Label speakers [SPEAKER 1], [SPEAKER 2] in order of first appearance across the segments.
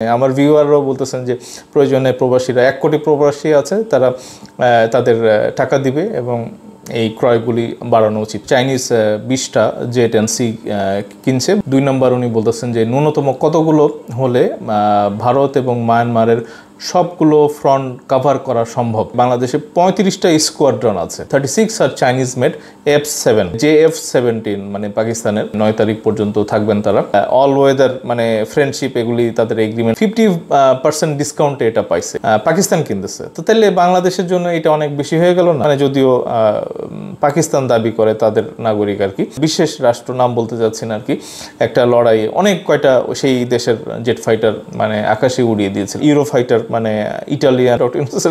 [SPEAKER 1] আমার ভিউয়াররাও বলতেছেন যে প্রয়োজনে প্রবাসীরা 1 কোটি প্রবাসী আছে, তারা তাদের টাকা দিবে এবং এই ক্রয়গুলি বাড়ানো উচিত। চাইনিজ 20টা জেট এন্ড সি কিনছে। 2 নম্বর উনি বলতেছেন যে ন্যূনতম কতগুলো হলে ভারত এবং মায়ানমারের সবগুলো ফ্রন্ট কভার করা সম্ভব। বাংলাদেশে 35টা স্কোয়াড্রন আছে, 36 are Chinese made F7 JF-17 মানে পাকিস্তানের 9 তারিখ পর্যন্ত থাকবেন তারা। অল ওয়েদার মানে ফ্রেন্ডশিপ এগুলি তাদের এগ্রিমেন্ট 50% ডিসকাউন্টে এটা পাইছে, পাকিস্তান কিনতেছে। তো তাহলে বাংলাদেশের জন্য এটা অনেক বেশি হয়ে গেল না? মানে যদিও পাকিস্তান দাবি করে তাদের নাগরিক আর কি, বিশেষ রাষ্ট্র নাম বলতে যাচ্ছি না আর কি, একটা লড়াই অনেক কয়টা সেই দেশের জেট ফাইটার মানে আকাশে উড়িয়ে দিয়েছে। ইউরো ফাইটার মানে ইটালিয়ান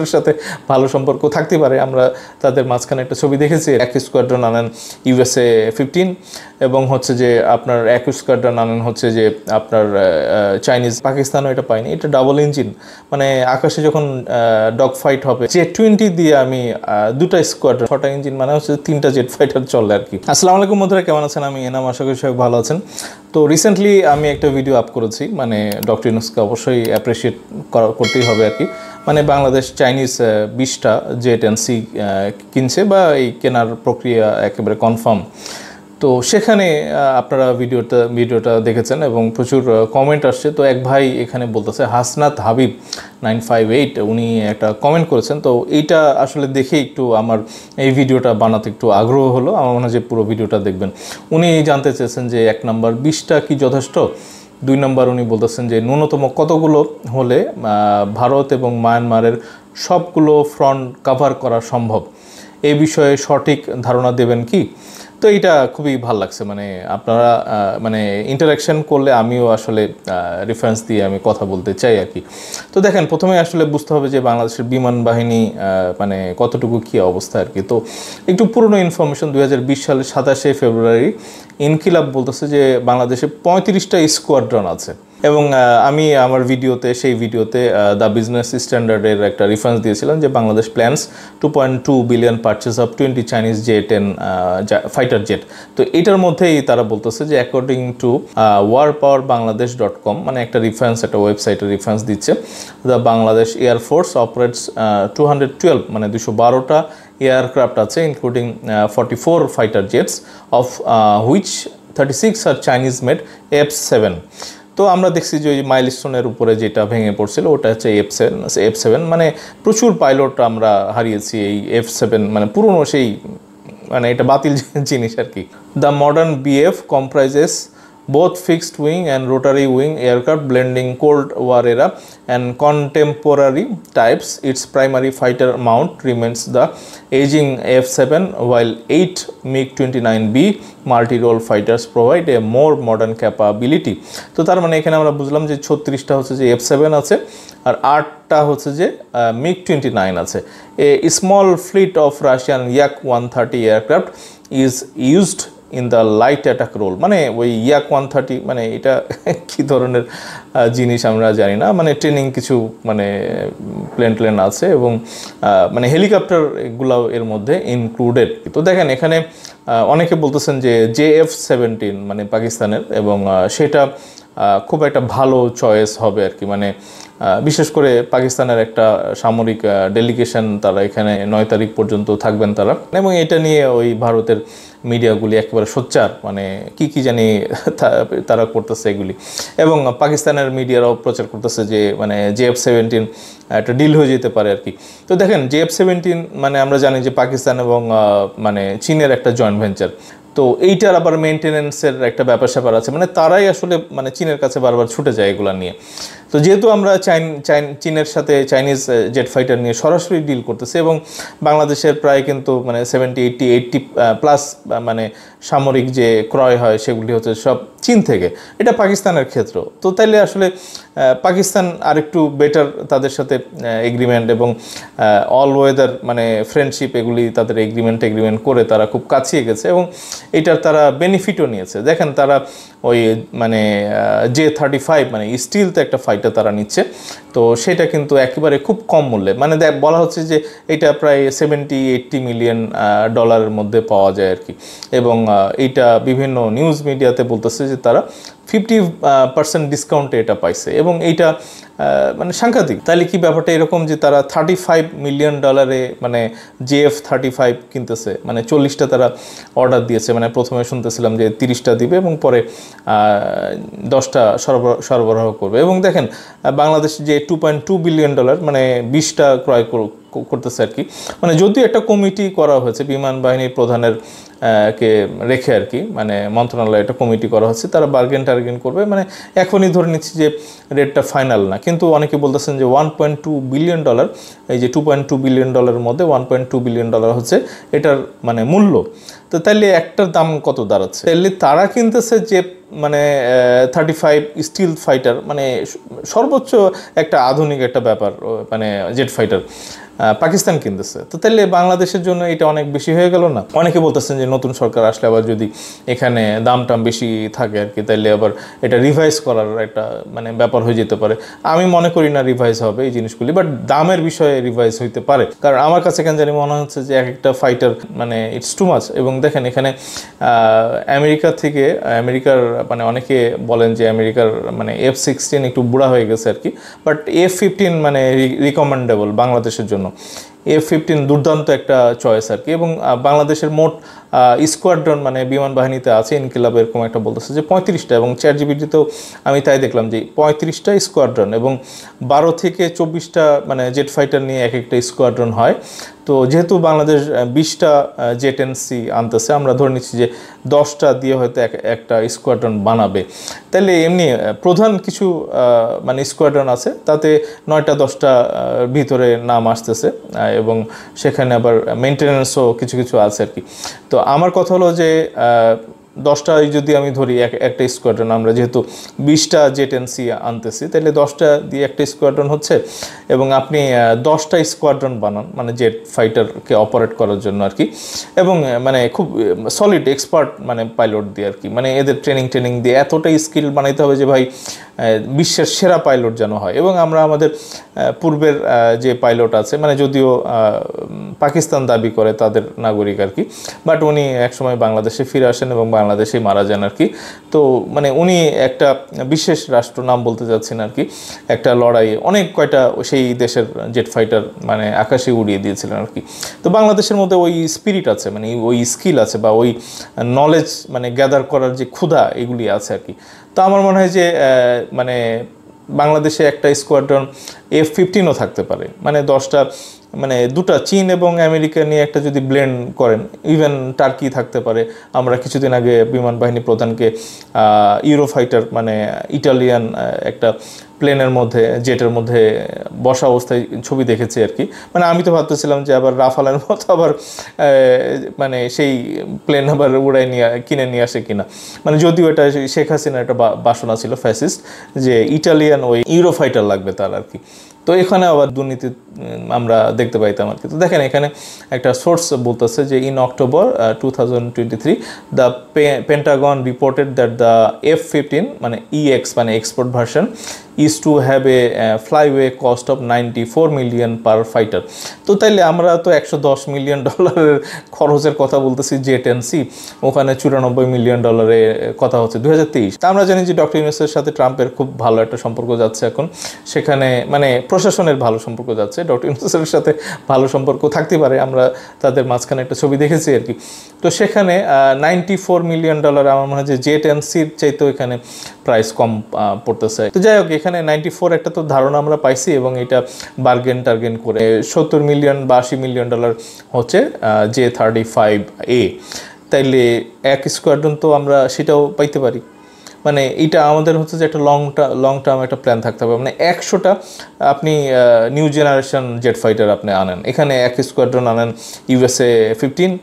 [SPEAKER 1] এর সাথে ভালো সম্পর্ক থাকতে পারে, আমরা তাদের মাঝখানে একটা ছবি দেখেছি। এক স্কোয়াড্রন আনেন USA 15 এবং হচ্ছে যে আপনার এক স্কোয়াড্রন আনেন হচ্ছে যে আপনার চাইনিজ। পাকিস্তানও এটা পায়নি, এটা ডাবল ইঞ্জিন, মানে আকাশে যখন ডগ ফাইট হবে J-20 দিয়ে আমি 2টা স্কোয়াড্রন 6টা ইঞ্জিন মানে হচ্ছে 3টা জেট ফাইটার চলে আর কি। আসসালামু আলাইকুম বন্ধুরা, কেমন আছেন? আমি এনাম, আশা করি সবাই ভালো আছেন। তো রিসেন্টলি আমি একটা ভিডিও আপ করেছি, মানে ডক্টর ইউনূসকে অবশ্যই অ্যাপ্রিসিয়েট করতেই হবে আর কি। মানে বাংলাদেশ চাইনিজ 20টা জেট এন্ড সি কিনছে বা এই কেনার প্রক্রিয়া একেবারে কনফার্ম। তো সেখানে আপনারা ভিডিওটা দেখেছেন এবং প্রচুর কমেন্ট আসছে। তো এক ভাই এখানে বলতেছে, হাসনাত হাবিব 958, উনি একটা কমেন্ট করেছেন। তো এইটা আসলে দেখে একটু আমার এই ভিডিওটা বানাতে একটু আগ্রহ হলো। আমার মনে হয় যে পুরো ভিডিওটা দেখবেন। উনি জানতে চেয়েছেন যে 1 নম্বর 20টা কি যথেষ্ট, 2 নম্বর উনি বলতেছেন যে ন্যূনতম কতগুলো হলে ভারত এবং মায়ানমারের সবগুলো ফ্রন্ট কভার করা সম্ভব, এই বিষয়ে সঠিক ধারণা দেবেন কি? তো এইটা খুবই ভালো লাগছে, মানে আপনারা মানে ইন্টারাকশন করলে আমিও আসলে রেফারেন্স দিয়ে আমি কথা বলতে চাই আর কি। তো দেখেন, প্রথমে আসলে বুঝতে হবে যে বাংলাদেশের বিমান বাহিনী মানে কতটুকু কী অবস্থা আর কি। তো একটু পুরনো ইনফরমেশন, 2020 সালের 27শে ফেব্রুয়ারি ইনকিলাব বলতেছে যে বাংলাদেশে 35টা স্কোয়াড্রন আছে এবং আমি আমার সেই ভিডিওতে দ্য বিজনেস স্ট্যান্ডার্ডের একটা রেফারেন্স দিয়েছিলাম যে Bangladesh plans 2.2 billion purchase of 20 Chinese jet and fighter jet. তো এটার মধ্যেই তারা বলতেছে যে অ্যাকর্ডিং টু warpowerBangladesh.com, মানে একটা রেফারেন্স, একটা ওয়েবসাইটের রেফারেন্স দিচ্ছে, দ্য বাংলাদেশ এয়ারফোর্স অপারেটস 212 মানে 212টা এয়ারক্রাফট আছে, including 44 fighter jets of which 36 are Chinese made F7। তো আমরা দেখছি যে ওই মাইলস্টোনের উপরে যেটা ভেঙে পড়ছিল ওটা হচ্ছে F7, মানে প্রচুর পাইলট আমরা হারিয়েছি এই F7, মানে পুরনো সেই, মানে এটা বাতিল জিনিস আর কি। The modern BF comprises both fixed wing and rotary wing aircraft blending Cold War era and contemporary types. Its primary fighter mount remains the aging F7, while 8 MiG-29B multi-role fighters provide a more modern capability. তো তার মানে এখানে আমরা বুঝলাম যে 36টা হচ্ছে যে F7 আছে আর 8টা হচ্ছে যে MiG-29 আছে। A small fleet of Russian Yak-130 aircraft is used in the light attack role. মানে ওই Yak-130 মানে এটা কী ধরনের জিনিস আমরা জানি না, মানে ট্রেনিং কিছু মানে প্লেন আছে এবং মানে হেলিকপ্টার এগুলাও এর মধ্যে ইনক্লুডেড। তো দেখেন এখানে অনেকে বলতেছেন যে JF-17 মানে পাকিস্তানের, এবং সেটা খুব একটা ভালো চয়েস হবে আর কি। মানে বিশেষ করে পাকিস্তানের একটা সামরিক ডেলিগেশন, তারা এখানে 9 তারিখ পর্যন্ত থাকবেন তারা, এবং এটা নিয়ে ওই ভারতের মিডিয়াগুলি একেবারে সোচ্চার, মানে কি জানি তারা করতেছে এগুলি, এবং পাকিস্তানের মিডিয়ারাও প্রচার করতেছে যে মানে JF-17 একটা ডিল হয়ে যেতে পারে আর কি। তো দেখেন JF-17 মানে আমরা জানি যে পাকিস্তান এবং মানে চীনের একটা জয়েন্ট ভেঞ্চার। তো এইটার আবার মেনটেনেন্সের একটা ব্যাপার স্যাপার আছে, মানে তারাই আসলে মানে চীনের কাছে বারবার ছুটে যায় এগুলো নিয়ে। তো যেহেতু আমরা চীনের সাথে চাইনিজ জেট ফাইটার নিয়ে সরাসরি ডিল করতেছি, এবং বাংলাদেশের প্রায় কিন্তু মানে 70-80 প্লাস মানে সামরিক যে ক্রয় হয় সেগুলি হচ্ছে সব চীন থেকে, এটা পাকিস্তানের ক্ষেত্র। তো তাইলে আসলে পাকিস্তান আরেকটু বেটার তাদের সাথে এগ্রিমেন্ট এবং অল ওয়েদার মানে ফ্রেন্ডশিপ এগুলি তাদের এগ্রিমেন্ট করে তারা খুব কাছিয়ে গেছে এবং এটার তারা বেনিফিটও নিয়েছে। দেখেন তারা ওই মানে J-35 মানে স্টিল তো একটা ফাইটার, ফ্লাইটে তারা নিচ্ছে। তো সেটা কিন্তু একেবারে খুব কম মূল্যে, মানে বলা হচ্ছে যে এটা প্রায় 70-80 মিলিয়ন ডলারের মধ্যে পাওয়া যায় আর কি। এবং এইটা বিভিন্ন নিউজ মিডিয়াতে বলতেছে যে তারা 50% ডিসকাউন্টে এটা পাইছে, এবং এইটা মানে সাংঘাতিক। তাহলে কি ব্যাপারটা এরকম যে তারা $35 মিলিয়ন মানে JF-35 কিনতেছে, মানে 40টা তারা অর্ডার দিয়েছে। মানে প্রথমে শুনতেছিলাম যে 30টা দিবে এবং পরে 10টা সরবরাহ করবে। এবং দেখেন বাংলাদেশ যে $2.2 বিলিয়ন মানে 20টা ক্রয় করতেছে আর কি। মানে যদিও একটা কমিটি করা হয়েছে বিমান বাহিনীর প্রধানের কে রেখে আর কি, মানে মন্ত্রণালয়ে একটা কমিটি করা হচ্ছে, তারা বার্গেন টার্গেন করবে। মানে এখনই ধরে নিচ্ছি যে রেটটা ফাইনাল না, কিন্তু অনেকে বলতেছেন যে $1.2 বিলিয়ন, এই যে $2.2 বিলিয়ন মধ্যে $1.2 বিলিয়ন হচ্ছে এটার মানে মূল্য। তো তাইলে একটার দাম কত দাঁড়াচ্ছে? তাইলে তারা কিনতেছে যে মানে 35 স্টিল ফাইটার, মানে সর্বোচ্চ একটা আধুনিক একটা ব্যাপার, মানে জেট ফাইটার পাকিস্তান কিনতেছে। তো তাহলে বাংলাদেশের জন্য এটা অনেক বেশি হয়ে গেল না? অনেকে বলতেছেন যে নতুন সরকার আসলে আবার যদি এখানে দাম বেশি থাকে আর কি, তাইলে আবার এটা রিভাইজ করার একটা মানে ব্যাপার হয়ে যেতে পারে। আমি মনে করি না রিভাইজ হবে এই জিনিসগুলি, বাট দামের বিষয়ে রিভাইজ হইতে পারে। কারণ আমার কাছে কেন জানি মনে হচ্ছে যে এক একটা ফাইটার মানে ইটস টু মাচ। এবং দেখেন এখানে আমেরিকার মানে অনেকে বলেন যে আমেরিকার মানে F-16 একটু বুড়া হয়ে গেছে আর কি, বাট F-15 মানে রিকমেন্ডেবল বাংলাদেশের জন্য। F-15 দুর্দান্ত একটা চয়েস আর কি। এবং বাংলাদেশের মোট স্কোয়াড্রন মানে বিমান বাহিনীতে আছে ইনকিলাব এরকম একটা বলতেছে যে 35টা, এবং ChatGPT-তেও আমি তাই দেখলাম যে 35টা স্কোয়াড্রন এবং 12 থেকে 24টা মানে জেট ফাইটার নিয়ে এক একটা স্কোয়াড্রন হয়। তো যেহেতু বাংলাদেশ 20টা J-10C আনতেছে, আমরা ধরে নিচ্ছি যে 10টা দিয়ে হয়তো একটা স্কোয়াড্রন বানাবে। তাহলে এমনি প্রধান কিছু মানে স্কোয়াড্রন আছে, তাতে 9টা 10টা ভিতরে নাম আসতেছে, এবং সেখানে আবার মেনটেন্যান্সও কিছু কিছু আছে আর কি। তো আমার কথা হলো যে 10টায় যদি আমি ধরি একটা স্কোয়াড্রন, আমরা যেহেতু 20টা J-10C আনতেছি, তাহলে 10টা দিয়ে একটা স্কোয়াড্রন হচ্ছে, এবং আপনি 10টা স্কোয়াড্রন বানান মানে জেট ফাইটারকে অপারেট করার জন্য আর কি। এবং মানে খুব সলিড এক্সপার্ট মানে পাইলট দিয়ে আর কি, মানে এদের ট্রেনিং দিয়ে এতটাই স্কিল বানাইতে হবে যে ভাই বিশ্বের সেরা পাইলট যেন হয়। এবং আমরা আমাদের পূর্বের যে পাইলট আছে, মানে যদিও পাকিস্তান দাবি করে তাদের নাগরিক আর কি, বাট উনি একসময় বাংলাদেশে ফিরে আসেন এবং বাংলাদেশেই মারা যান আর কি। তো মানে উনি একটা বিশেষ রাষ্ট্র, নাম বলতে যাচ্ছি না আর কি, একটা লড়াই অনেক কয়টা সেই দেশের জেট ফাইটার মানে আকাশে উড়িয়ে দিয়েছিলেন আর কি। তো বাংলাদেশের মধ্যে ওই স্পিরিট আছে, মানে ওই স্কিল আছে, বা ওই নলেজ মানে গ্যাদার করার যে ক্ষুধা, এগুলি আছে আর কি। তো আমার মনে হয় যে মানে বাংলাদেশে একটা স্কোয়াড্রন F-15ও থাকতে পারে, মানে 10টা, মানে দুটা চীন এবং আমেরিকা নিয়ে একটা যদি ব্লেন্ড করেন, ইভেন টার্কি থাকতে পারে। আমরা কিছুদিন আগে বিমান বাহিনী প্রধানকে ইউরোফাইটার মানে ইটালিয়ান একটা প্লেনের মধ্যে, জেটের মধ্যে বসা অবস্থায় ছবি দেখেছি আর কি। মানে আমি তো ভাবতেছিলাম যে আবার রাফালের মতো আবার মানে সেই প্লেন আবার কিনে নিয়ে আসে কিনা। মানে যদিও এটা শেখ হাসিনার একটা বাসনা ছিল ফ্যাসিস্ট, যে ইটালিয়ান ওই ইউরোফাইটার লাগবে তার আর কি। তো এখানে আবার দুর্নীতি আমরা দেখতে পাইতাম আর কি। তো দেখেন এখানে একটা সোর্স বলতেছে যে in October 2023 the Pentagon reported that the F-15 মানে EX মানে export version is to have a flyaway cost of $94 million per fighter। তো তাইলে আমরা তো $110 মিলিয়ন খরচের কথা বলতেছি J-10C, ওখানে $94 মিলিয়ন কথা হচ্ছে 2023। তা আমরা জানি যে ডক্টর ইউনূসের সাথে ট্রাম্পের খুব ভালো একটা সম্পর্ক যাচ্ছে এখন, সেখানে মানে প্রশাসনের ভালো সম্পর্ক যাচ্ছে, ডক্টর ইউনূসের সাথে ভালো সম্পর্ক থাকতে পারে, আমরা তাদের মাঝখানে একটা ছবি দেখেছি আর কি। তো সেখানে $94 মিলিয়ন আমার মনে হয় যে J-10Cর চাইতেও এখানে প্রাইস কম পড়তেছে। তো যাই হোক, এখানে 94 একটা তো ধারণা আমরা পাইছি, এবং এটা বার্গেন টার্গেন করে $70 মিলিয়ন বা $80 মিলিয়ন হচ্ছে J-35A। তাইলে এক স্কোয়াড্রন তো আমরা সেটাও পাইতে পারি। মানে এটা আমাদের হচ্ছে যে একটা লং টার্ম একটা প্ল্যান থাকতে হবে। মানে 100টা আপনি নিউ জেনারেশন জেট ফাইটার আপনি আনেন, এখানে এক স্কোয়াড্রন আনেন USA-15,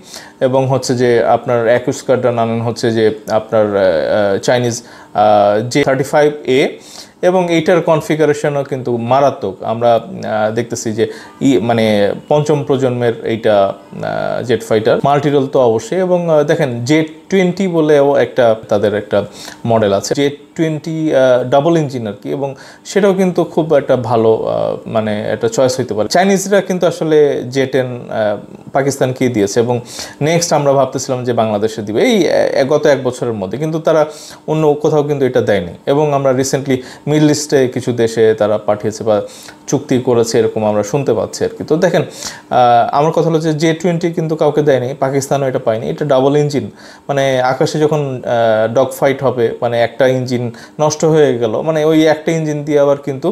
[SPEAKER 1] এবং হচ্ছে যে আপনার এক স্কোয়াড্রন আনেন হচ্ছে যে আপনার চাইনিজ J-35A, এবং এইটার কনফিগারেশনও কিন্তু মারাত্মক। আমরা দেখতেছি যে মানে পঞ্চম প্রজন্মের এইটা জেট ফাইটার, মাল্টিরোল তো অবশ্যই। এবং দেখেন J-20 বলেও একটা তাদের একটা মডেল আছে, J20 ডাবল ইঞ্জিন আর কি, এবং সেটাও কিন্তু খুব একটা ভালো মানে একটা চয়েস হইতে পারে। চাইনিজরা কিন্তু আসলে J10 পাকিস্তানকেই দিয়েছে, এবং নেক্সট আমরা ভাবতেছিলাম যে বাংলাদেশে দিবে এই গত 1 বছরের মধ্যে, কিন্তু তারা অন্য কোথাও কিন্তু এটা দেয়নি। এবং আমরা রিসেন্টলি মিডল ইস্টে কিছু দেশে তারা পাঠিয়েছে বা চুক্তি করেছে, এরকম আমরা শুনতে পাচ্ছি আর কি। তো দেখেন, আমার কথা হলো যে J20 কিন্তু কাউকে দেয়নি, পাকিস্তানও এটা পায়নি। এটা ডাবল ইঞ্জিন, মানে আকাশে যখন ডগ ফাইট হবে, মানে একটা ইঞ্জিন নষ্ট হয়ে গেল, মানে ওই একটা ইঞ্জিন দিয়ে আবার কিন্তু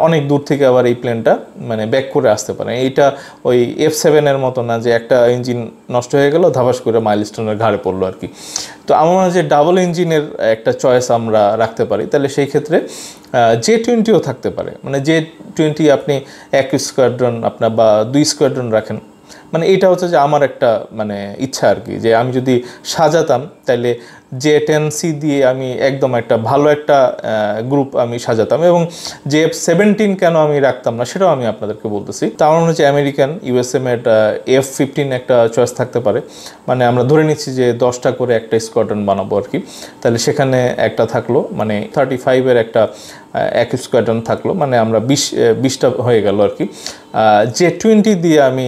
[SPEAKER 1] অনেক দূর থেকে আবার এই প্লেনটা মানে ব্যাক করে আসতে পারে। এইটা ওই F7-এর মতো না যে একটা ইঞ্জিন নষ্ট হয়ে গেল, ধাবাস করে মাইলস্টোনের ঘাড়ে পড়লো আর কি। তো আমার মনে হয় যে ডাবল ইঞ্জিনের একটা চয়েস আমরা রাখতে পারি, তাহলে সেই ক্ষেত্রে J20ও থাকতে পারে। মানে J20 আপনি 1 স্কোয়াড্রন আপনার বা 2 স্কোয়াড্রন রাখেন, মানে এটা হচ্ছে যে আমার একটা মানে ইচ্ছা আর কি, যে আমি যদি সাজাতাম তাহলে J10C দিয়ে আমি একদম একটা ভালো একটা গ্রুপ আমি সাজাতাম। এবং F17 কেন আমি রাখতাম না সেটাও আমি আপনাদেরকে বলতেছি। তো আমার মনে হচ্ছে আমেরিকান USA মেড F15 একটা চয়েস থাকতে পারে। মানে আমরা ধরে নিচ্ছি যে 10টা করে একটা স্কোয়াড্রন বানাবো আর কি, তাহলে সেখানে একটা থাকলো, মানে 35-এর একটা 1 স্কোয়াড্রন থাকলো, মানে আমরা 20টা হয়ে গেল আর কি। J20 দিয়ে আমি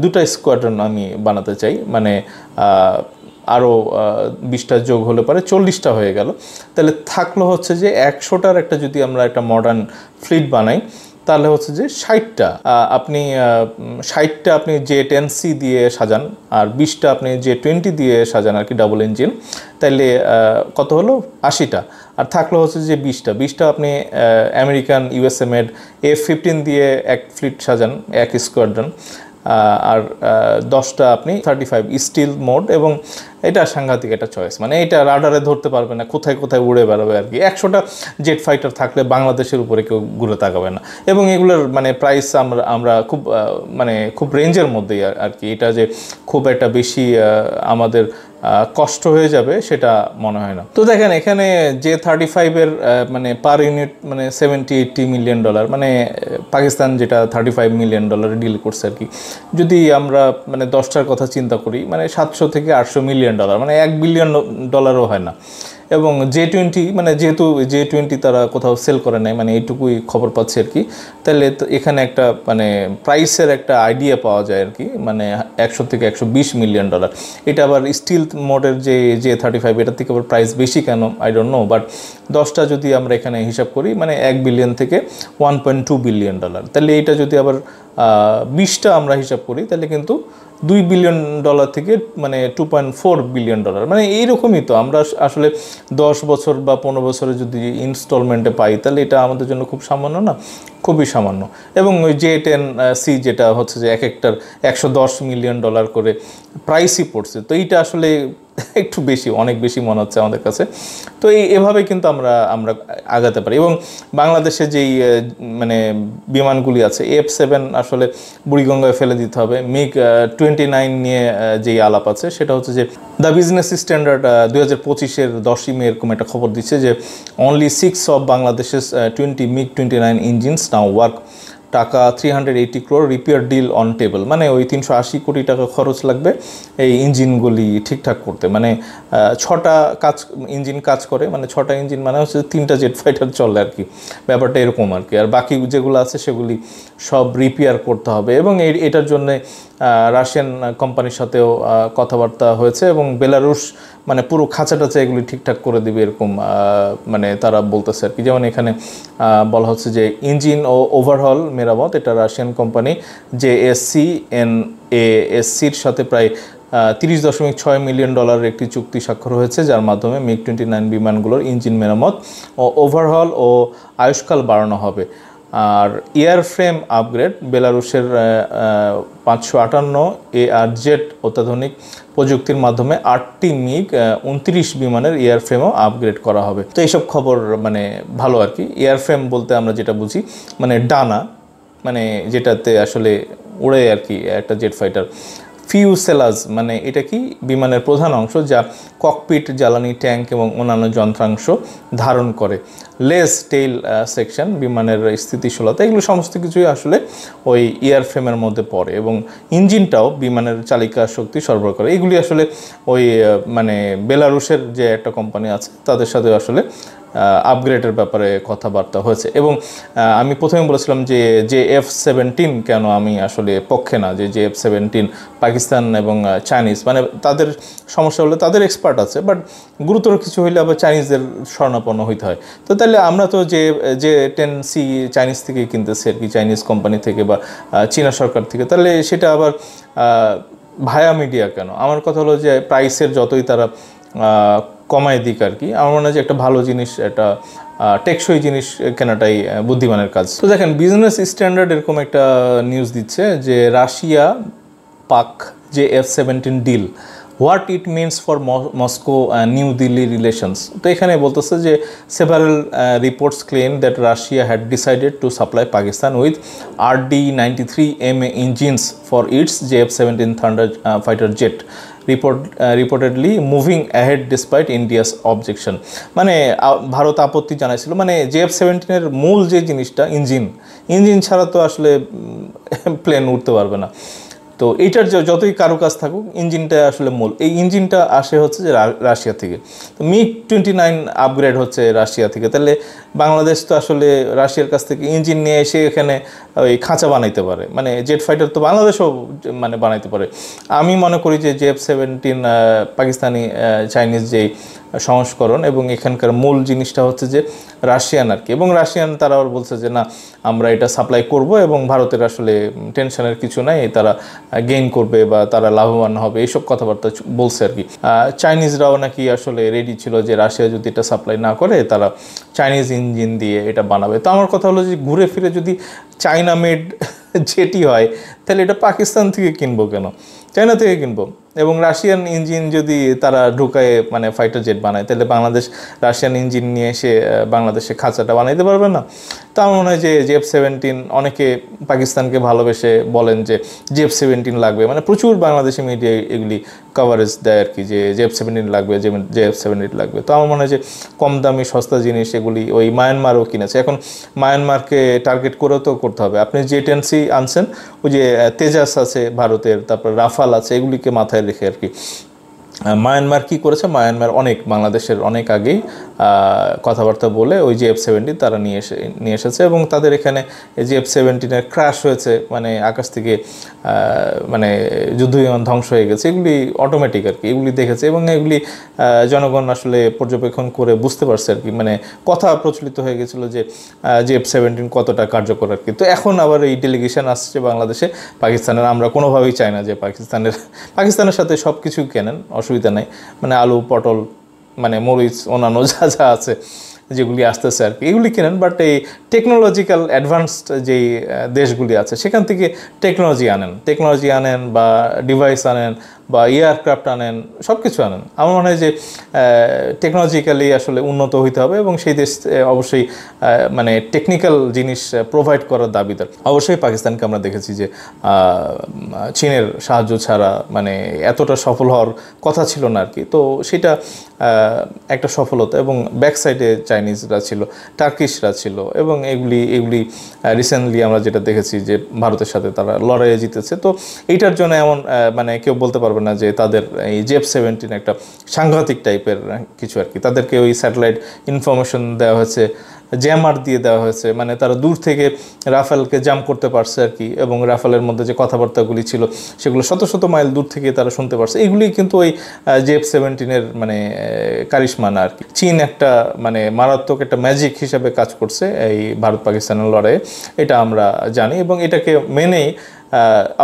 [SPEAKER 1] 2টা স্কোয়াড্রন আমি বানাতে চাই, মানে আরও 20টা যোগ হলে পরে 40টা হয়ে গেল। তাহলে থাকলো হচ্ছে যে 100টার একটা, যদি আমরা একটা মডার্ন ফ্লিট বানাই, তাহলে হচ্ছে যে 60টা আপনি 60টা আপনি J10C দিয়ে সাজান, আর 20টা আপনি J20 দিয়ে সাজান আর কি, ডাবল ইঞ্জিন। তাইলে কত হলো? 80টা। আর থাকলো হচ্ছে যে 20টা আপনি আমেরিকান USA মেড F15 দিয়ে এক ফ্লিট সাজান, এক স্কোয়াড্রন। আর 10টা আপনি 35 স্টিল মোড, এবং এটা সাংঘাতিক একটা চয়েস। মানে এটা রাডারে ধরতে পারবে না, কোথায় কোথায় উড়ে বেড়াবে আর কি। 100টা জেট ফাইটার থাকলে বাংলাদেশের উপরে কেউ ঘুরে তাকাবে না। এবং এগুলোর মানে প্রাইস আমরা খুব মানে খুব রেঞ্জের মধ্যেই আর কি। এটা যে খুব একটা বেশি আমাদের কষ্ট হয়ে যাবে সেটা মনে হয় না। তো দেখেন, এখানে J35-এর মানে পার ইউনিট মানে $70-80 মিলিয়ন, মানে পাকিস্তান যেটা $35 মিলিয়ন ডিল করছে আর কি। যদি আমরা মানে 10টার কথা চিন্তা করি, মানে $700 থেকে $800 মিলিয়ন, মানে $1 বিলিয়ন হয় না। এবং J20 মানে যেহেতু J20 তারা কোথাও সেল করে নাই, মানে এইটুকুই খবর পাচ্ছি আর কি। তাহলে এখানে একটা মানে প্রাইসের একটা আইডিয়া পাওয়া যায় আর কি, মানে $100 থেকে $120 মিলিয়ন। এটা আবার স্টিল মোডের যে J35, এটার থেকে আবার প্রাইস বেশি কেন আই ডোন্ট নো, বাট 10টা যদি আমরা এখানে হিসাব করি, মানে $1 বিলিয়ন থেকে $1.2 বিলিয়ন। তাহলে এইটা যদি আবার 20টা আমরা হিসাব করি, তাহলে কিন্তু $2 বিলিয়ন থেকে মানে $2.4 বিলিয়ন, মানে এইরকমই। তো আমরা আসলে 10 বছর বা 15 বছরে যদি ইনস্টলমেন্টে পাই, তাহলে এটা আমাদের জন্য খুব সামান্য না, খুবই সামান্য। এবং ওই J10C যেটা হচ্ছে যে এক একটার $110 মিলিয়ন করে প্রাইসই পড়ছে, তো এইটা আসলে একটু বেশি, অনেক বেশি মনে হচ্ছে আমাদের কাছে। তো এভাবে কিন্তু আমরা আগাতে পারি। এবং বাংলাদেশে যেই মানে বিমানগুলি আছে, F7 আসলে বুড়িগঙ্গায় ফেলে দিতে হবে। MiG-29 নিয়ে যেই আলাপ আছে সেটা হচ্ছে যে দ্য বিজনেস স্ট্যান্ডার্ড 2025-এর 10ই মে এরকম একটা খবর দিচ্ছে যে অনলি 6 অফ বাংলাদেশের 20 MiG-29 ইঞ্জিনস নাও ওয়ার্ক, টাকা 380 crore repair deal on table. মানে ওই 380 কোটি টাকা খরচ লাগবে এই ইঞ্জিনগুলি ঠিকঠাক করতে। মানে 6টা ইঞ্জিন কাজ করে, মানে 6টা ইঞ্জিন মানে হচ্ছে 3টা জেট ফাইটার চলে আর কি, ব্যাপারটা এরকম আর কি। আর বাকি যেগুলো আছে সেগুলি সব রিপেয়ার করতে হবে। এবং এটার জন্যে রাশিয়ান কোম্পানির সাথেও কথাবার্তা হয়েছে, এবং বেলারুশ মানে পুরো খাঁচা টাচা এগুলি ঠিকঠাক করে দিবে এরকম মানে তারা বলতেছে আর কি। যেমন এখানে বলা হচ্ছে যে ইঞ্জিন ও ওভারহল মেরামত, এটা রাশিয়ান কোম্পানি JSC-NASC-র সাথে প্রায় $30.6 মিলিয়ন একটি চুক্তি স্বাক্ষর হয়েছে, যার মাধ্যমে MiG-29 বিমানগুলোর ইঞ্জিন মেরামত ও ওভারহল ও আয়ুষ্কাল বাড়ানো হবে। আর এয়ারফ্রেম আপগ্রেড, বেলারুশের 558 ARZ অত্যাধুনিক প্রযুক্তির মাধ্যমে 8টি MiG-29 বিমানের এয়ারফ্রেমও আপগ্রেড করা হবে। তো এইসব খবর মানে ভালো আর কি। এয়ারফ্রেম বলতে আমরা যেটা বুঝি মানে ডানা, মানে যেটাতে আসলে উড়ে আর কি একটা জেট ফাইটার। ফিউসেলাজ মানে এটা কি বিমানের প্রধান অংশ যা ককপিট, জ্বালানি ট্যাঙ্ক এবং অন্যান্য যন্ত্রাংশ ধারণ করে। লেস টেইল সেকশন, বিমানের স্থিতিশীলতা, এগুলো সমস্ত কিছুই আসলে ওই এয়ারফ্রেমের মধ্যে পড়ে। এবং ইঞ্জিনটাও বিমানের চালিকা শক্তি সরবরাহ করে। এগুলি আসলে ওই মানে বেলারুশের যে একটা কোম্পানি আছে তাদের সাথে আসলে আপগ্রেডের ব্যাপারে কথাবার্তা হয়েছে। এবং আমি প্রথমে বলেছিলাম যে F-17 কেন আমি আসলে পক্ষে না, যে F-17 পাকিস্তান এবং চাইনিজ, মানে তাদের সমস্যা হলে তাদের এক্সপার্ট আছে, বাট গুরুতর কিছু হইলে আবার চাইনিজদের শরণাপন্ন হইতে হয়। তো তাহলে আমরা তো J-10C চাইনিজ থেকে কিনতেছি আর কি, চাইনিজ কোম্পানি থেকে বা চীনা সরকার থেকে, তাহলে সেটা আবার ভায়া মিডিয়া কেন? আমার কথা হলো যে প্রাইসের যতই তারা কমায় দিক আর কি, আমার মনে হয় যে একটা ভালো জিনিস, একটা টেকসই জিনিস কেনাটাই বুদ্ধিমানের কাজ। তো দেখেন, বিজনেস স্ট্যান্ডার্ড এরকম একটা নিউজ দিচ্ছে যে রাশিয়া পাক F-17 ডিল, what it means for Moscow New Delhi relations. তো এখানে বলতেছে যে several reports claim that Russia had decided to supply Pakistan with RD-93MA engines for its F-17 thunder fighter jet, reportedly moving ahead despite India's objection. মানে ভারত আপত্তি জানাইছিল, মানে F-17 মূল যে জিনিসটা ইঞ্জিন ছাড়া তো আসলে প্লেন উঠতে পারবে না। তো এইটার যতই কারুকাজ থাকুক, ইঞ্জিনটা আসলে মূল। এই ইঞ্জিনটা আসে হচ্ছে যে রাশিয়া থেকে। তো MiG-29 আপগ্রেড হচ্ছে রাশিয়া থেকে। তাহলে বাংলাদেশ তো আসলে রাশিয়ার কাছ থেকে ইঞ্জিন নিয়ে এসে এখানে ওই খাঁচা বানাইতে পারে, মানে জেট ফাইটার তো বাংলাদেশও মানে বানাইতে পারে। আমি মনে করি যে F-17 পাকিস্তানি চাইনিজ যেই সংস্করণ, এবং এখানকার মূল জিনিসটা হচ্ছে যে রাশিয়ান আর কি। এবং রাশিয়ান তারা আবার বলছে যে না, আমরা এটা সাপ্লাই করব, এবং ভারতের আসলে টেনশনের কিছু নাই, তারা গেইন করবে বা তারা লাভবান হবে, এইসব কথাবার্তা বলছে আর কি। চাইনিজরাও নাকি আসলে রেডি ছিল যে রাশিয়া যদি এটা সাপ্লাই না করে, তারা চাইনিজ ইঞ্জিন দিয়ে এটা বানাবে। তো আমার কথা হলো যে ঘুরে ফিরে যদি চাইনা মেড জেটি হয়, তাহলে এটা পাকিস্তান থেকে কিনবো কেন? চায়না থেকে কিনবো। এবং রাশিয়ান ইঞ্জিন যদি তারা ঢুকায় মানে ফাইটার জেট বানায়, তাহলে বাংলাদেশ রাশিয়ান ইঞ্জিন নিয়ে এসে বাংলাদেশে খাঁচাটা বানাইতে পারবে না। তো আমার মনে হয় যে F-17, অনেকে পাকিস্তানকে ভালোবেসে বলেন যে F-17 লাগবে, মানে প্রচুর বাংলাদেশি মিডিয়া এগুলি কভারেজ দেয় আর কি, যে F-17 লাগবে, F-17 লাগবে। তো আমার মনে হয় যে কম দামি সস্তা জিনিস এগুলি ওই মায়ানমারও কিনেছে। এখন মায়ানমারকে টার্গেট করেও তো করতে হবে। আপনি J-10C আনছেন, ওই যে তেজাস আছে ভারতের, তারপর রাফাল আছে, এগুলিকে মাথায় রেখে আর কি। মায়ানমার কী করেছে, মায়ানমার অনেক বাংলাদেশের অনেক আগেই কথাবার্তা বলে ওই F-17 তারা নিয়ে এসেছে, এবং তাদের এখানে এই F-17 ক্র্যাশ হয়েছে, মানে আকাশ থেকে মানে যুদ্ধবিমান ধ্বংস হয়ে গেছে, এগুলি অটোমেটিক আর কি, এগুলি দেখেছে, এবং এগুলি জনগণ আসলে পর্যবেক্ষণ করে বুঝতে পারছে আর কি। মানে কথা প্রচলিত হয়ে গেছিলো যে F-17 কতটা কার্যকর আর কি। তো এখন আবার এই ডেলিগেশন আসছে বাংলাদেশে পাকিস্তানের। আমরা কোনোভাবেই চাই না যে পাকিস্তানের সাথে সব কিছু কেনেন, অসুবিধা নাই, মানে আলু, পটল, মানে মরিচ, অন্যান্য যা যা আছে যেগুলি আসতেছে আর কি, এগুলি কেনেন। বাট এই টেকনোলজিক্যাল অ্যাডভান্সড যেই দেশগুলি আছে সেখান থেকে টেকনোলজি আনেন বা ডিভাইস আনেন বা এয়ারক্রাফট আনেন, সব কিছু আনেন। আমার মনে হয় যে টেকনোলজিক্যালি আসলে উন্নত হইতে হবে, এবং সেই দেশ অবশ্যই মানে টেকনিক্যাল জিনিস প্রোভাইড করার দাবিদার। অবশ্যই পাকিস্তানকে আমরা দেখেছি যে চীনের সাহায্য ছাড়া মানে এতটা সফল হওয়ার কথা ছিল না আর কি। তো সেটা একটা সফলতা, এবং ব্যাক সাইডে চাইনিজরা ছিল, টার্কিশরা ছিল, এবং এগুলি রিসেন্টলি আমরা যেটা দেখেছি যে ভারতের সাথে তারা লড়াইয়ে জিতেছে। তো এইটার জন্য এমন মানে কেউ বলতে পারবে না যে তাদের এই F-17 একটা সাংঘাতিক টাইপের কিছু আর কি। তাদেরকে ওই স্যাটেলাইট ইনফরমেশন দেওয়া হয়েছে, জ্যামার দিয়ে দেওয়া হয়েছে, মানে তারা দূর থেকে রাফেলকে জাম করতে পারছে আর কি, এবং রাফেলের মধ্যে যে কথাবার্তাগুলি ছিল সেগুলো শত শত মাইল দূর থেকে তারা শুনতে পারছে। এগুলি কিন্তু ওই F-17 মানে কারিশমা না আর কি। চীন একটা মানে মারাত্মক একটা ম্যাজিক হিসাবে কাজ করছে এই ভারত পাকিস্তানের লড়াইয়ে, এটা আমরা জানি, এবং এটাকে মেনেই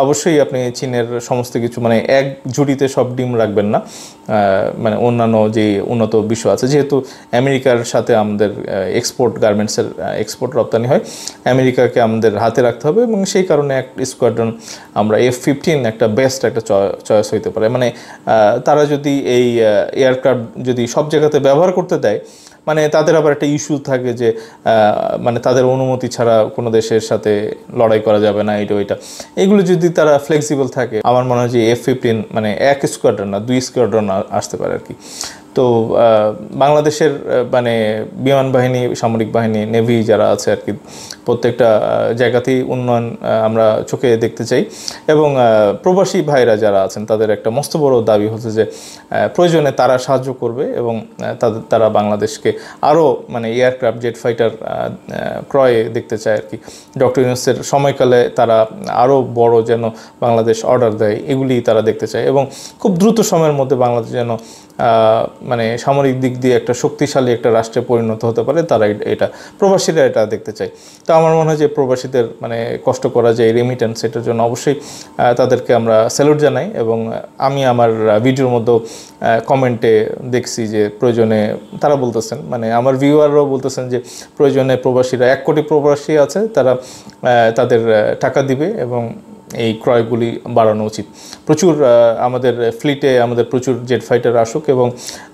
[SPEAKER 1] অবশ্যই আপনি চীনের সমস্ত কিছু মানে এক ঝুড়িতে সব ডিম রাখবেন না। মানে অন্যান্য যে উন্নত বিশ্ব আছে, যেহেতু আমেরিকার সাথে আমাদের এক্সপোর্ট, গার্মেন্টসের এক্সপোর্ট রপ্তানি হয়, আমেরিকাকে আমাদের হাতে রাখতে হবে, এবং সেই কারণে এক স্কোয়াড্রন আমরা F-15 একটা বেস্ট একটা চয়েস হইতে পারে। মানে তারা যদি এই এয়ারক্রাফট যদি সব জায়গাতে ব্যবহার করতে দেয়, মানে তাদের আবার একটা ইস্যু থাকে যে মানে তাদের অনুমতি ছাড়া কোনো দেশের সাথে লড়াই করা যাবে না, ওইটা এগুলো যদি তারা ফ্লেক্সিবল থাকে, আমার মনে হয় যে F-15 মানে এক স্কোয়াড্রন না, 2 স্কোয়াড্রন আসতে পারে আর কি। তো বাংলাদেশের মানে বিমান বাহিনী, সামরিক বাহিনী, নেভি যারা আছে আর কি, প্রত্যেকটা জায়গাতেই উন্নয়ন আমরা চোখে দেখতে চাই। এবং প্রবাসী ভাইরা যারা আছেন তাদের একটা মস্ত বড় দাবি হচ্ছে যে প্রয়োজনে তারা সাহায্য করবে এবং তারা বাংলাদেশকে আরও মানে এয়ারক্রাফট, জেট ফাইটার ক্রয়ে দেখতে চায় আর কি। ডক্টর ইউনূসের সময়কালে তারা আরও বড় যেন বাংলাদেশ অর্ডার দেয়, এগুলি তারা দেখতে চায় এবং খুব দ্রুত সময়ের মধ্যে বাংলাদেশ যেন মানে সামরিক দিক দিয়ে একটা শক্তিশালী একটা রাষ্ট্রে পরিণত হতে পারে, তারা এটা প্রবাসীরা এটা দেখতে চায়। তো আমার মনে হয় যে প্রবাসীদের মানে কষ্ট করা যে রেমিটেন্স, এটার জন্য অবশ্যই তাদেরকে আমরা স্যালুট জানাই। এবং আমি আমার ভিডিওর মধ্যে কমেন্টে দেখছি যে প্রয়োজনে তারা বলতেছেন, মানে আমার ভিউয়াররাও বলতেছেন যে প্রয়োজনে প্রবাসীরা 1 কোটি প্রবাসী আছে, তারা তাদের টাকা দিবে এবং এই ক্রয়গুলি বাড়ানো উচিত। প্রচুর আমাদের ফ্লিটে আমাদের প্রচুর জেট ফাইটার আসুক এবং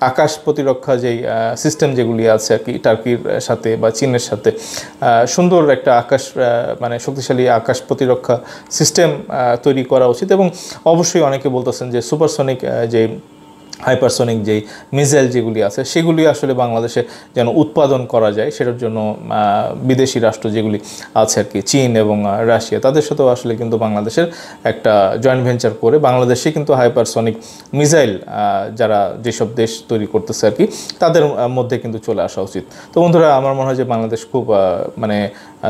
[SPEAKER 1] আকাশ প্রতিরক্ষা যেই সিস্টেম যেগুলি আছে আর কি, টার্কির সাথে বা চীনের সাথে সুন্দর একটা আকাশ মানে শক্তিশালী আকাশ প্রতিরক্ষা সিস্টেম তৈরি করা উচিত। এবং অবশ্যই অনেকে বলতেছেন যে সুপারসনিক যে হাইপারসনিক যেই মিসাইল যেগুলি আছে সেগুলি আসলে বাংলাদেশে যেন উৎপাদন করা যায়, সেটার জন্য বিদেশি রাষ্ট্র যেগুলি আছে আর কি, চীন এবং রাশিয়া, তাদের সাথেও আসলে কিন্তু বাংলাদেশের একটা জয়েন্ট ভেঞ্চার করে বাংলাদেশে কিন্তু হাইপারসনিক মিসাইল যারা যেসব দেশ তৈরি করতেছে আর কি, তাদের মধ্যে কিন্তু চলে আসা উচিত। তো বন্ধুরা, আমার মনে হয় যে বাংলাদেশ খুব মানে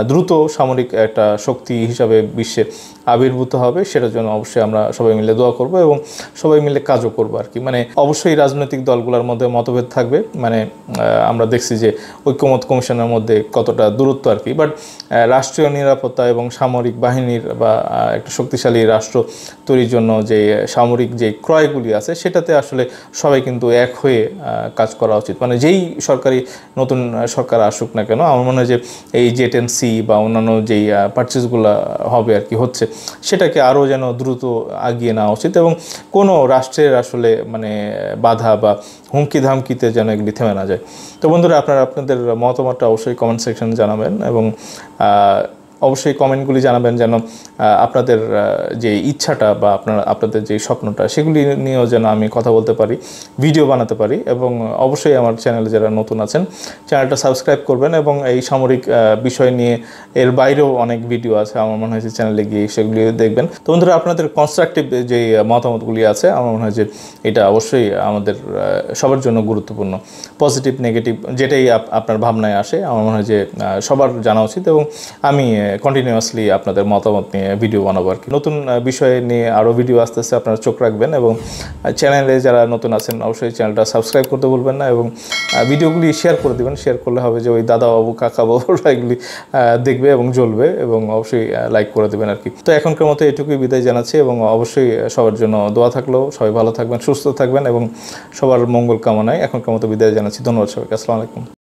[SPEAKER 1] দ্রুত সামরিক একটা শক্তি হিসাবে বিশ্বে আবির্ভূত হবে, সেটার জন্য অবশ্যই আমরা সবাই মিলে দোয়া করব এবং সবাই মিলে কাজও করবো আর কি। মানে অবশ্যই রাজনৈতিক দলগুলোর মধ্যে মতভেদ থাকবে, মানে আমরা দেখছি যে ঐক্যমত কমিশনের মধ্যে কতটা দূরত্ব আর কি, বাট রাষ্ট্রীয় নিরাপত্তা এবং সামরিক বাহিনীর বা একটা শক্তিশালী রাষ্ট্র তৈরির জন্য যে সামরিক যে ক্রয়গুলি আছে সেটাতে আসলে সবাই কিন্তু এক হয়ে কাজ করা উচিত। মানে যেই নতুন সরকার আসুক না কেন, আমার মনে হয় যে এই জেট-এন-সি বা অন্যান্য যেই পারচেসগুলো হবে আর কি হচ্ছে, সেটাকে আরও যেন দ্রুত আগিয়ে নেওয়া উচিত এবং কোনো রাষ্ট্রের আসলে মানে বাধা বা হুমকি ধামকিতে যেন এগুলি থেমে না যায়। তো বন্ধুরা, আপনাদের মতামতটা অবশ্যই কমেন্ট সেকশনে জানাবেন এবং অবশ্যই কমেন্টগুলি জানাবেন যেন আপনাদের যে ইচ্ছাটা বা আপনাদের যে স্বপ্নটা সেগুলি নিয়েও যেন আমি কথা বলতে পারি, ভিডিও বানাতে পারি। এবং অবশ্যই আমার চ্যানেলে যারা নতুন আছেন চ্যানেলটা সাবস্ক্রাইব করবেন এবং এই সামরিক বিষয় নিয়ে এর বাইরেও অনেক ভিডিও আছে, আমার মনে হয় যে চ্যানেলে গিয়ে সেগুলি দেখবেন। তো বন্ধুরা, আপনাদের কনস্ট্রাকটিভ যে মতামতগুলি আছে আমার মনে হয় যে এটা অবশ্যই আমাদের সবার জন্য গুরুত্বপূর্ণ। পজিটিভ নেগেটিভ যেটাই আপনার ভাবনায় আসে আমার মনে হয় যে সবার জানা উচিত এবং আমি কন্টিনিউয়াসলি আপনাদের মতামত নিয়ে ভিডিও বানাবো আর কি। নতুন বিষয়ে নিয়ে আরও ভিডিও আসতেছে, আপনারা চোখ রাখবেন এবং চ্যানেলে যারা নতুন আছেন অবশ্যই চ্যানেলটা সাবস্ক্রাইব করতে ভুলবেন না এবং ভিডিওগুলি শেয়ার করে দেবেন। শেয়ার করলে হবে যে ওই দাদাবাবু কাকাবাবুরা এগুলি দেখবে এবং জ্বলবে এবং অবশ্যই লাইক করে দেবেন আর কি। তো এখনকার মতো এটুকুই বিদায় জানাচ্ছি এবং অবশ্যই সবার জন্য দোয়া থাকলেও সবাই ভালো থাকবেন, সুস্থ থাকবেন এবং সবার মঙ্গল কামনায় এখনকার মতো বিদায় জানাচ্ছি। ধন্যবাদ সবাইকে। আসসালামু আলাইকুম।